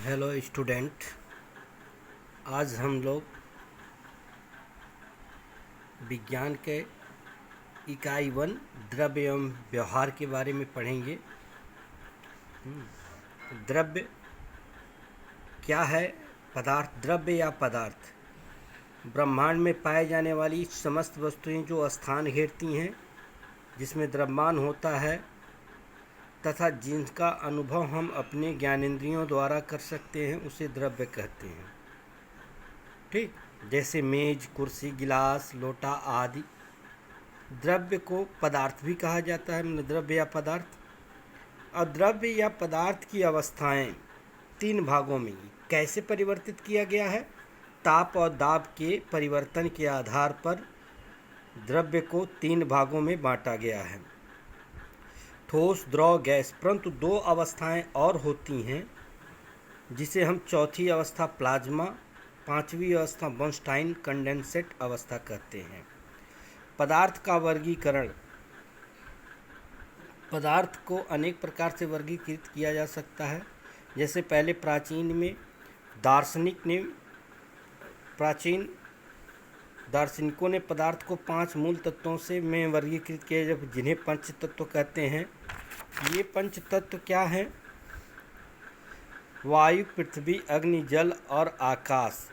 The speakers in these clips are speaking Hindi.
Hello student. आज हम लोग विज्ञान के इकाई 1 द्रव्य एवं व्यवहार के बारे में पढ़ेंगे। द्रव्य क्या है? पदार्थ। द्रव्य या पदार्थ ब्रह्मांड में पाए जाने वाली समस्त वस्तुएं जो स्थान घेरती हैं, जिसमें द्रव्यमान होता है तथा जिनका अनुभव हम अपने ज्ञानेंद्रियों द्वारा कर सकते हैं, उसे द्रव्य कहते हैं। ठीक, जैसे मेज, कुर्सी, गिलास, लोटा आदि। द्रव्य को पदार्थ भी कहा जाता है, मतलब द्रव्य या पदार्थ। और द्रव्य या पदार्थ की अवस्थाएं 3 भागों में कैसे परिवर्तित किया गया है? ताप और दाब के परिवर्तन के आधार पर द्रव्य को 3 भागों में बांटा गया है, ठोस, द्रव, गैस। परंतु 2 अवस्थाएं और होती हैं, जिसे हम चौथी अवस्था प्लाज्मा, 5वीं अवस्था बॉर्नस्टाइन कंडेंसेट अवस्था कहते हैं। पदार्थ का वर्गीकरण। पदार्थ को अनेक प्रकार से वर्गीकृत किया जा सकता है। जैसे पहले प्राचीन दार्शनिकों ने पदार्थ को 5 मूल तत्वों में वर्गीकृत किया, जब जिन्हें पंच तत्व कहते हैं। ये पंच तत्व क्या हैं? वायु, पृथ्वी, अग्नि, जल और आकाश।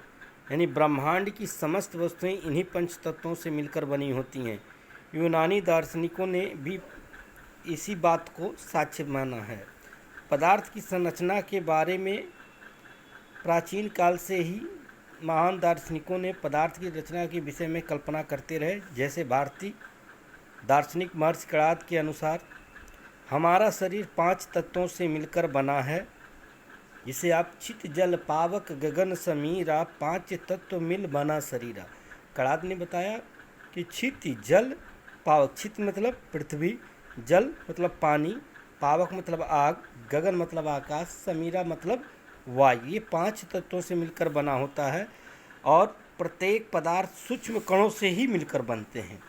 यानी ब्रह्मांड की समस्त वस्तुएं इन्हीं पंच तत्वों से मिलकर बनी होती हैं। यूनानी दार्शनिकों ने भी इसी बात को साक्ष्य माना है। पदार्थ की संरचना के बारे में प्राचीन काल से ही महान दार्शनिकों ने पदार्थ की रचना के विषय में कल्पना करते रहे। जैसे भारतीय दार्शनिक महर्षि कणाद के अनुसार हमारा शरीर 5 तत्वों से मिलकर बना है, जिसे आप चित, जल, पावक, गगन, समीरा 5 तत्व मिल बना शरीरा। कणाद ने बताया कि चित, जल, पावक। चित मतलब पृथ्वी, जल मतलब पानी, पावक मतलब आग, गगन मतलब आकाश, समीरा मतलब वायु। ये 5 तत्वों से मिलकर बना होता है और प्रत्येक पदार्थ सूक्ष्म कणों से ही मिलकर बनते हैं।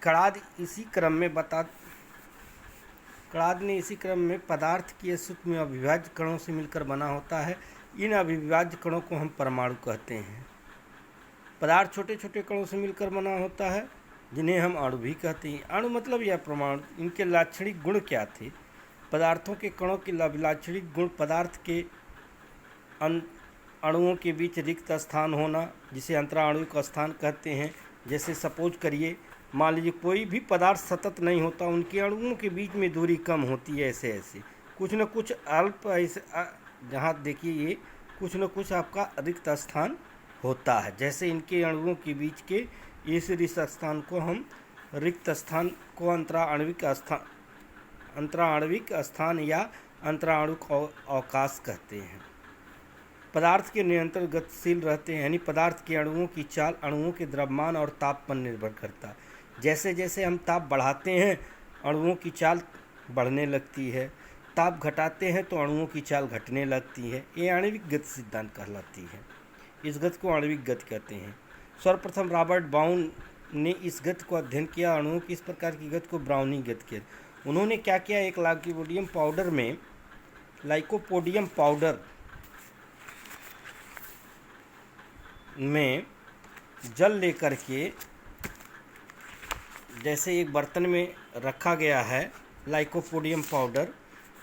कणाद ने इसी क्रम में पदार्थ की सूक्ष्म अविभाज्य कणों से मिलकर बना होता है। इन अविभाज्य कणों को हम परमाणु कहते हैं। पदार्थ छोटे छोटे कणों से मिलकर बना होता है, जिन्हें हम अणु भी कहते हैं। अणु मतलब या परमाणु। इनके लाक्षणिक गुण क्या थे? पदार्थों के कणों के लाक्षणिक गुण: पदार्थ के अणुओं के बीच रिक्त स्थान होना, जिसे अंतराणुविक स्थान कहते हैं। जैसे सपोज करिए, मान लीजिए कोई भी पदार्थ सतत नहीं होता, उनके अणुओं के बीच में दूरी कम होती है। ऐसे ऐसे कुछ न कुछ अल्प, ऐसे जहाँ देखिए ये कुछ न कुछ आपका रिक्त स्थान होता है। जैसे इनके अणुओं के बीच के इस रिक्त स्थान को हम रिक्त स्थान को अंतराणविक स्थान या अंतराणुक अवकाश कहते हैं। पदार्थ के निरंतर गतिशील रहते हैं, यानी पदार्थ के अणुओं की चाल अणुओं के द्रव्यमान और ताप पर निर्भर करता है। जैसे जैसे हम ताप बढ़ाते हैं, अणुओं की चाल बढ़ने लगती है। ताप घटाते हैं तो अणुओं की चाल घटने लगती है। ये आणविक गति सिद्धांत कहलाती है। इस गति को आणविक गति कहते हैं। सर्वप्रथम रॉबर्ट बाउन ने इस गति को अध्ययन किया। अणुओं की इस प्रकार की गति को ब्राउनी गति कहते। उन्होंने क्या किया, एक लाइकोपोडियम पाउडर में जल लेकर के, जैसे एक बर्तन में रखा गया है लाइकोपोडियम पाउडर,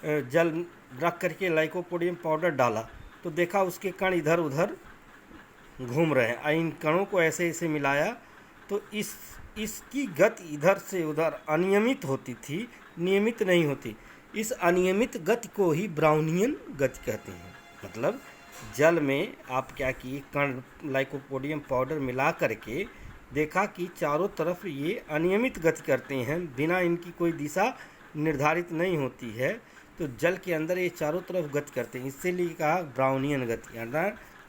जल रख करके लाइकोपोडियम पाउडर डाला तो देखा उसके कण इधर उधर घूम रहे हैं। इन कणों को ऐसे ऐसे मिलाया तो इसकी गति इधर से उधर अनियमित होती थी, नियमित नहीं होती। इस अनियमित गति को ही ब्राउनियन गति कहते हैं। मतलब जल में आप क्या किए, कण लाइकोपोडियम पाउडर मिला करके देखा कि चारों तरफ ये अनियमित गति करते हैं, बिना इनकी कोई दिशा निर्धारित नहीं होती है। तो जल के अंदर ये चारों तरफ गति करते हैं, इसलिए कहा ब्राउनियन गति।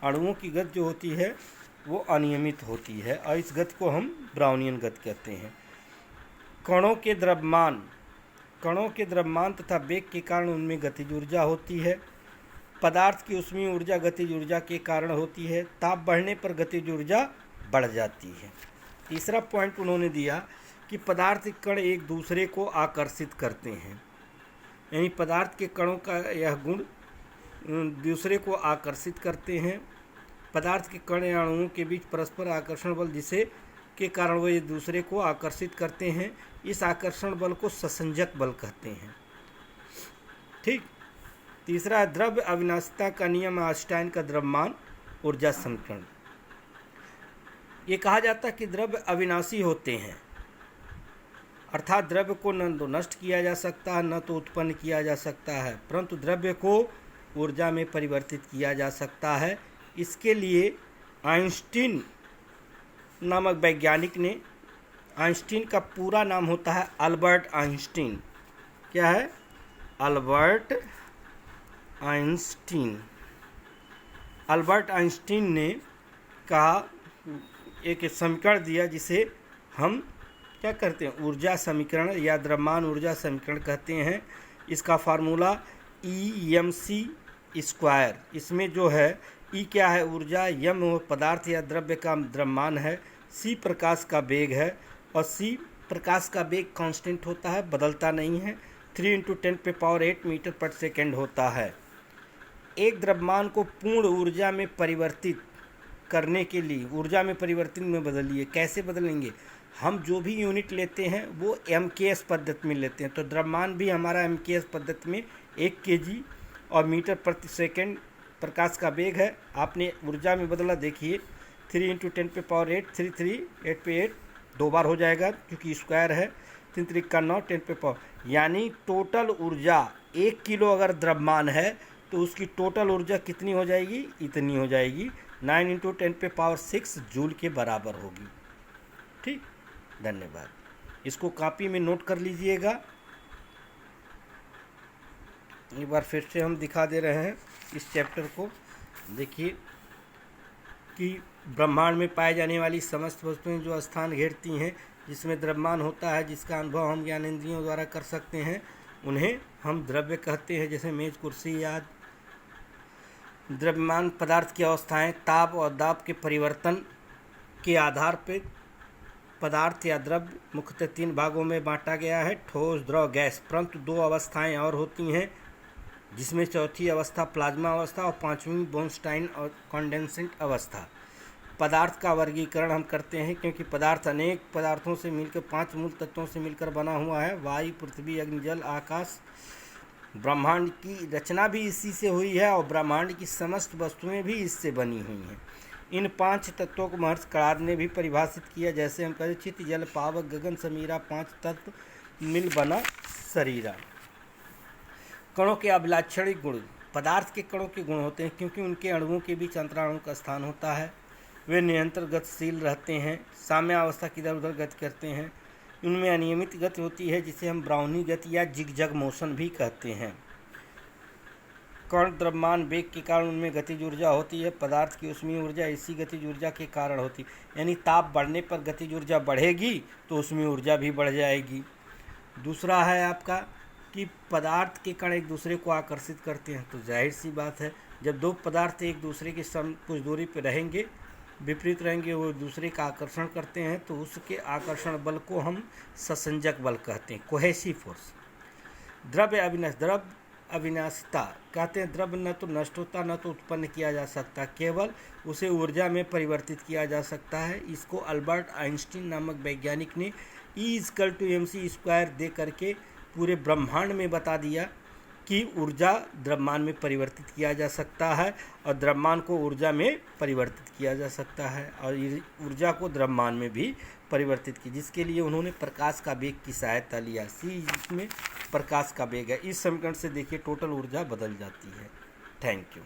अणुओं की गति जो होती है वो अनियमित होती है और इस गति को हम ब्राउनियन गति कहते हैं। कणों के द्रव्यमान तथा वेग के कारण उनमें गतिज ऊर्जा होती है। पदार्थ की ऊष्मीय ऊर्जा गतिज ऊर्जा के कारण होती है। ताप बढ़ने पर गतिज ऊर्जा बढ़ जाती है। तीसरा पॉइंट उन्होंने दिया कि पदार्थ के कण एक दूसरे को आकर्षित करते हैं, यानी पदार्थ के कणों का यह गुण दूसरे को आकर्षित करते हैं। पदार्थ के कण या अणुओं के बीच परस्पर आकर्षण बल जिसे के कारण वो एक दूसरे को आकर्षित करते हैं, इस आकर्षण बल को ससंजक बल कहते हैं। ठीक। तीसरा, द्रव्य अविनाशिता का नियम, आइंस्टाइन का द्रव्यमान ऊर्जा समीकरण। ये कहा जाता है कि द्रव्य अविनाशी होते हैं, अर्थात द्रव्य को न तो नष्ट किया जा सकता है न तो उत्पन्न किया जा सकता है, परंतु द्रव्य को ऊर्जा में परिवर्तित किया जा सकता है। इसके लिए आइंस्टीन नामक वैज्ञानिक ने, आइंस्टीन का पूरा नाम होता है अल्बर्ट आइंस्टीन। क्या है? Albert Einstein. अल्बर्ट आइंस्टीन ने कहा, एक समीकरण दिया जिसे हम क्या करते हैं, ऊर्जा समीकरण या द्रव्यमान ऊर्जा समीकरण कहते हैं। इसका फार्मूला E_mc²। इसमें जो है E क्या है? ऊर्जा, M पदार्थ या द्रव्य का द्रव्यमान है, C प्रकाश का वेग है और C प्रकाश का वेग कांस्टेंट होता है, बदलता नहीं है। 3 × 10⁸ मीटर पर सेकेंड होता है। एक द्रव्यमान को पूर्ण ऊर्जा में परिवर्तित करने के लिए ऊर्जा में परिवर्तन में बदलिए। कैसे बदलेंगे? हम जो भी यूनिट लेते हैं वो MKS पद्धति में लेते हैं, तो द्रव्यमान भी हमारा MKS पद्धति में 1 kg और मीटर प्रति सेकेंड प्रकाश का वेग है। आपने ऊर्जा में बदला, देखिए 3 × 10⁸, 338 2 बार हो जाएगा क्योंकि स्क्वायर है, 3 × 3 = 9, 10⁻, यानी टोटल ऊर्जा 1 किलो अगर द्रव्यमान है तो उसकी टोटल ऊर्जा कितनी हो जाएगी? इतनी हो जाएगी, 9 × 10⁶ जूल के बराबर होगी। ठीक, धन्यवाद। इसको कॉपी में नोट कर लीजिएगा। एक बार फिर से हम दिखा दे रहे हैं इस चैप्टर को। देखिए कि ब्रह्मांड में पाए जाने वाली समस्त वस्तुएं जो स्थान घेरती हैं, जिसमें द्रव्यमान होता है, जिसका अनुभव हम ज्ञानेंद्रियों द्वारा कर सकते हैं, उन्हें हम द्रव्य कहते हैं। जैसे मेज, कुर्सी आदि। द्रव्यमान पदार्थ की अवस्थाएं ताप और दाब के परिवर्तन के आधार पर पदार्थ या द्रव्य मुख्यतः 3 भागों में बांटा गया है, ठोस, द्रव, गैस। परंतु 2 अवस्थाएं और होती हैं, जिसमें चौथी अवस्था प्लाज्मा अवस्था और 5वीं बोर्नस्टाइन और कंडेंसेट अवस्था। पदार्थ का वर्गीकरण हम करते हैं क्योंकि पदार्थ अनेक पदार्थों से मिलकर 5 मूल तत्वों से मिलकर बना हुआ है। वायु, पृथ्वी, अग्नि, जल, आकाश। ब्रह्मांड की रचना भी इसी से हुई है और ब्रह्मांड की समस्त वस्तुएं भी इससे बनी हुई हैं। इन 5 तत्वों को महर्षि कणाद ने भी परिभाषित किया। जैसे हम कहते, चित्त, जल, पावक, गगन, समीरा, 5 तत्व मिल बना शरीरा। कणों के अभिलाक्षणिक गुण। पदार्थ के कणों के गुण होते हैं क्योंकि उनके अणुओं के बीच अंतराणु का स्थान होता है। वे निरंतर गतिशील रहते हैं, साम्यावस्था की इधर उधर गति करते हैं। उनमें अनियमित गति होती है जिसे हम ब्राउनी गति या जिगजग मोशन भी कहते हैं। कण द्रव्यमान वेग के कारण उनमें गतिज ऊर्जा होती है। पदार्थ की ऊष्मीय ऊर्जा इसी गतिज ऊर्जा के कारण होती है, यानी ताप बढ़ने पर गतिज ऊर्जा बढ़ेगी तो ऊष्मीय ऊर्जा भी बढ़ जाएगी। दूसरा है आपका कि पदार्थ के कण एक दूसरे को आकर्षित करते हैं, तो जाहिर सी बात है जब 2 पदार्थ एक दूसरे के कुछ दूरी पर रहेंगे, विपरीत रहेंगे, वो दूसरे का आकर्षण करते हैं, तो उसके आकर्षण बल को हम ससंजक बल कहते हैं, कोहेसिव फोर्स। द्रव्य अविनाशिता कहते हैं, द्रव्य न तो नष्ट होता न तो उत्पन्न किया जा सकता, केवल उसे ऊर्जा में परिवर्तित किया जा सकता है। इसको अल्बर्ट आइंस्टीन नामक वैज्ञानिक ने E=mc² दे करके पूरे ब्रह्मांड में बता दिया कि ऊर्जा द्रव्यमान में परिवर्तित किया जा सकता है और द्रव्यमान को ऊर्जा में परिवर्तित किया जा सकता है और ऊर्जा को द्रव्यमान में भी परिवर्तित की, जिसके लिए उन्होंने प्रकाश का वेग की सहायता लिया। C इसमें प्रकाश का वेग है। इस समीकरण से देखिए टोटल ऊर्जा बदल जाती है। Thank you.